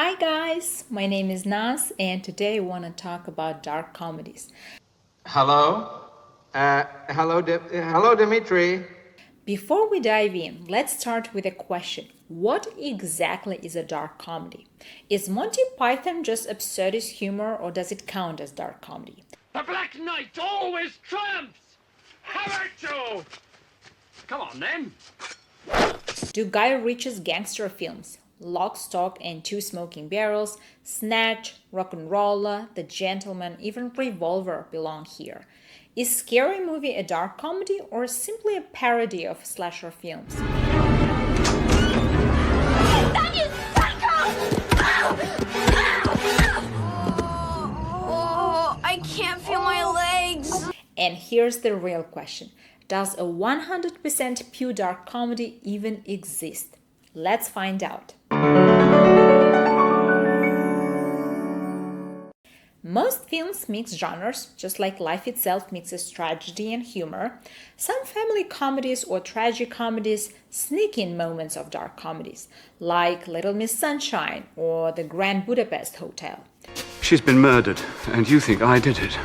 Hi guys, my name is Nas and today I want to talk about dark comedies. Hello? Hello, Dimitri. Before we dive in, let's start with a question. What exactly is a dark comedy? Is Monty Python just absurdist humor or does it count as dark comedy? The Black Knight always triumphs! Have at you! Come on, then. Do Guy Ritchie's gangster films, Lock, Stock and Two Smoking Barrels, Snatch, RocknRolla, The Gentleman, even Revolver belong here? Is Scary Movie a dark comedy or simply a parody of slasher films? That is Psycho! Oh, I can't feel my legs. And here's the real question. Does a 100% pure dark comedy even exist? Let's find out. Most films mix genres, just like life itself mixes tragedy and humor. Some family comedies or tragic comedies sneak in moments of dark comedies, like Little Miss Sunshine or The Grand Budapest Hotel. She's been murdered, and you think I did it.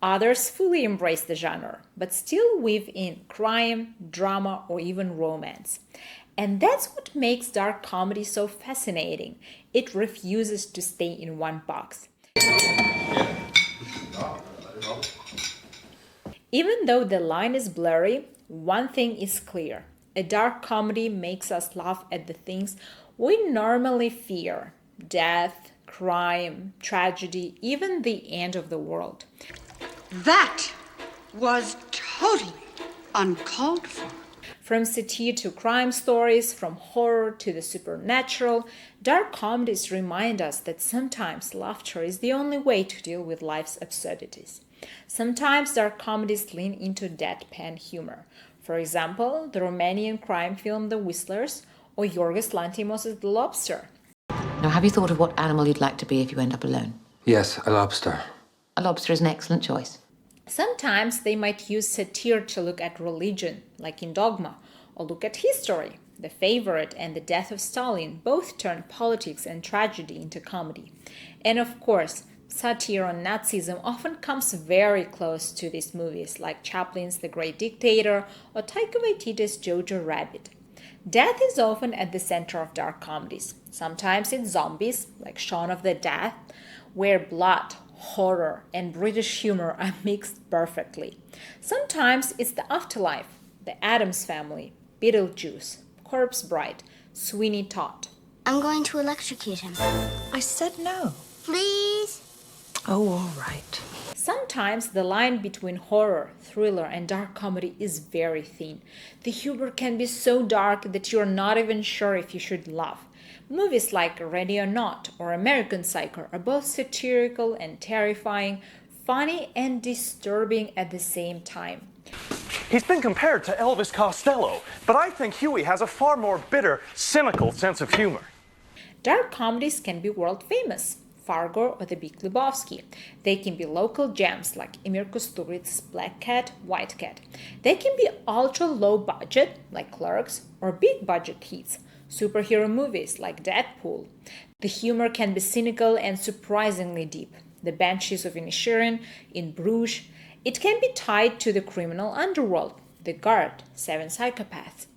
Others fully embrace the genre, but still weave in crime, drama, or even romance. And that's what makes dark comedy so fascinating. It refuses to stay in one box. Even though the line is blurry, one thing is clear. A dark comedy makes us laugh at the things we normally fear: death, crime, tragedy, even the end of the world. That was totally uncalled for. From satire to crime stories, from horror to the supernatural, dark comedies remind us that sometimes laughter is the only way to deal with life's absurdities. Sometimes dark comedies lean into deadpan humor. For example, the Romanian crime film The Whistlers or Yorgos Lanthimos' The Lobster. Now, have you thought of what animal you'd like to be if you end up alone? Yes, a lobster. A lobster is an excellent choice. Sometimes they might use satire to look at religion, like in Dogma, or look at history. The Favorite and The Death of Stalin both turn politics and tragedy into comedy. And of course, satire on Nazism often comes very close to these movies, like Chaplin's The Great Dictator or Taika Waititi's Jojo Rabbit. Death is often at the center of dark comedies. Sometimes it's zombies, like Shaun of the Dead, where blood, horror, and British humor are mixed perfectly. Sometimes it's the afterlife, the Addams Family, Beetlejuice, Corpse Bride, Sweeney Todd. I'm going to electrocute him. I said no. Please? Oh, all right. Sometimes the line between horror, thriller, and dark comedy is very thin. The humor can be so dark that you're not even sure if you should laugh. Movies like Ready or Not or American Psycho are both satirical and terrifying, funny and disturbing at the same time. He's been compared to Elvis Costello, but I think Huey has a far more bitter, cynical sense of humor. Dark comedies can be world famous. Fargo or The Big Lebowski. They can be local gems like Emir Kusturit's Black Cat, White Cat. They can be ultra low budget like Clerks or big budget hits, superhero movies like Deadpool. The humor can be cynical and surprisingly deep. The Banshees of Inisherin in Bruges. It can be tied to the criminal underworld, The Guard, Seven Psychopaths.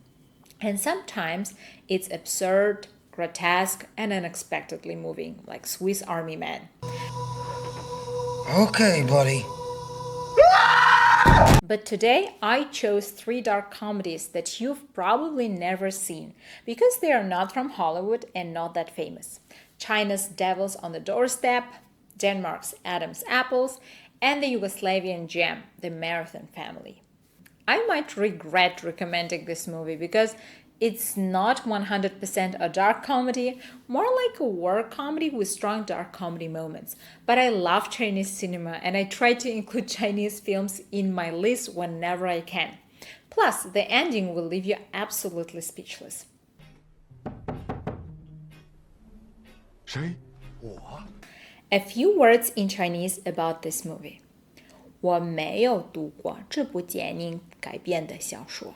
And sometimes it's absurd, grotesque, and unexpectedly moving, like Swiss Army Man. Okay, buddy. But today I chose 3 dark comedies that you've probably never seen because they are not from Hollywood and not that famous. China's Devils on the Doorstep, Denmark's Addams Apples, and the Yugoslavian gem, The Marathon Family. I might regret recommending this movie because it's not 100% a dark comedy, more like a war comedy with strong dark comedy moments. But I love Chinese cinema and I try to include Chinese films in my list whenever I can. Plus, the ending will leave you absolutely speechless. A few words in Chinese about this movie. 我没有读过这部电影改编的小说。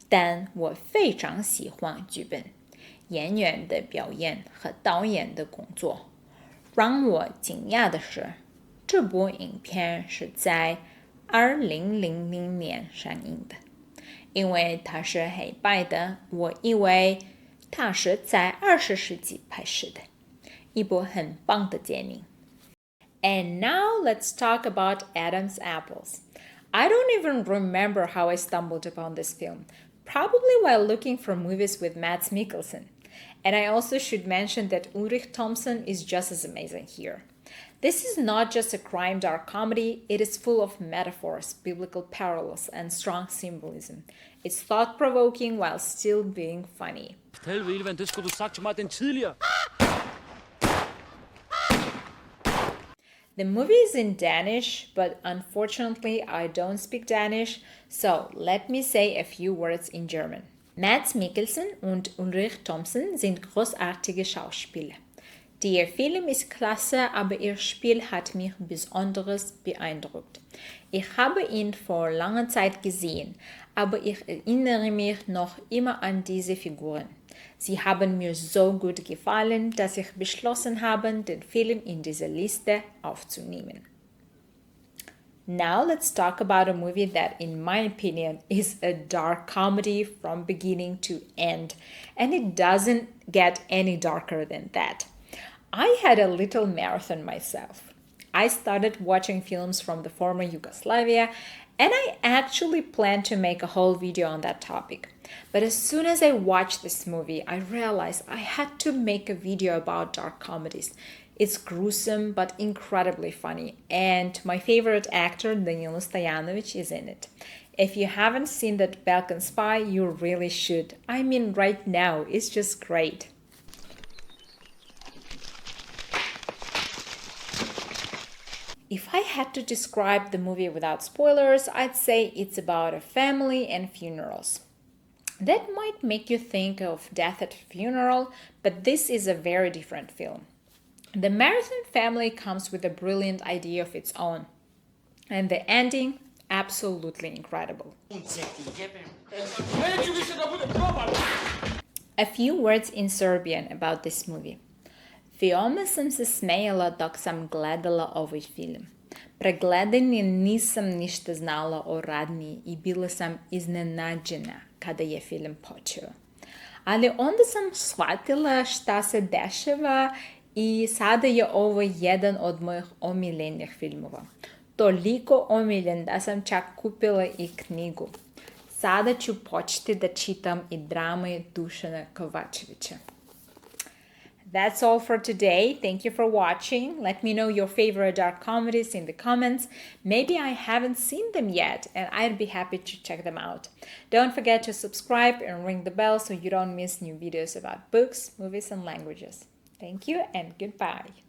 但我非常喜欢剧本，演员的表演和导演的工作。让我惊讶的是，这部影片是在2000年上映的。因为它是黑白的，我以为它是在20世纪拍摄的。一部很棒的电影。And now let's talk about Addams Apples. I don't even remember how I stumbled upon this film, probably while looking for movies with Mads Mikkelsen. And I also should mention that Ulrich Thomsen is just as amazing here. This is not just a crime dark comedy, it is full of metaphors, biblical parallels, and strong symbolism. It's thought-provoking while still being funny. The movie is in Danish, but unfortunately I don't speak Danish, so let me say a few words in German. Mads Mikkelsen und Ulrich Thomsen sind großartige Schauspieler. Der Film ist klasse, aber ihr Spiel hat mich besonders beeindruckt. Ich habe ihn vor langer Zeit gesehen, aber ich erinnere mich noch immer an diese Figuren. Sie haben mir so gut gefallen, dass ich beschlossen habe, den Film in diese Liste aufzunehmen. Now let's talk about a movie that, in my opinion, is a dark comedy from beginning to end, and it doesn't get any darker than that. I had a little marathon myself. I started watching films from the former Yugoslavia, and I actually planned to make a whole video on that topic. But as soon as I watched this movie, I realized I had to make a video about dark comedies. It's gruesome but incredibly funny, and my favorite actor, Danilo Stojanović, is in it. If you haven't seen that Balkan Spy, you really should. I mean, right now, it's just great. If I had to describe the movie without spoilers, I'd say it's about a family and funerals. That might make you think of Death at a Funeral, but this is a very different film. The Marathon family comes with a brilliant idea of its own, and the ending, absolutely incredible. A few words in Serbian about this movie. Veoma sam se smejala dok sam gledala ovaj film. Pre gledanja nisam ništa znala o radnji i bila sam iznenađena kada je film počeo. Ali onda sam shvatila šta se dešava i sada je ovo jedan od mojih omiljenih filmova. Toliko omiljen da sam čak kupila i knjigu. Sada ću početi da čitam i drame Dušana Kovačevića. That's all for today. Thank you for watching. Let me know your favorite dark comedies in the comments. Maybe I haven't seen them yet, and I'd be happy to check them out. Don't forget to subscribe and ring the bell so you don't miss new videos about books, movies, and languages. Thank you and goodbye.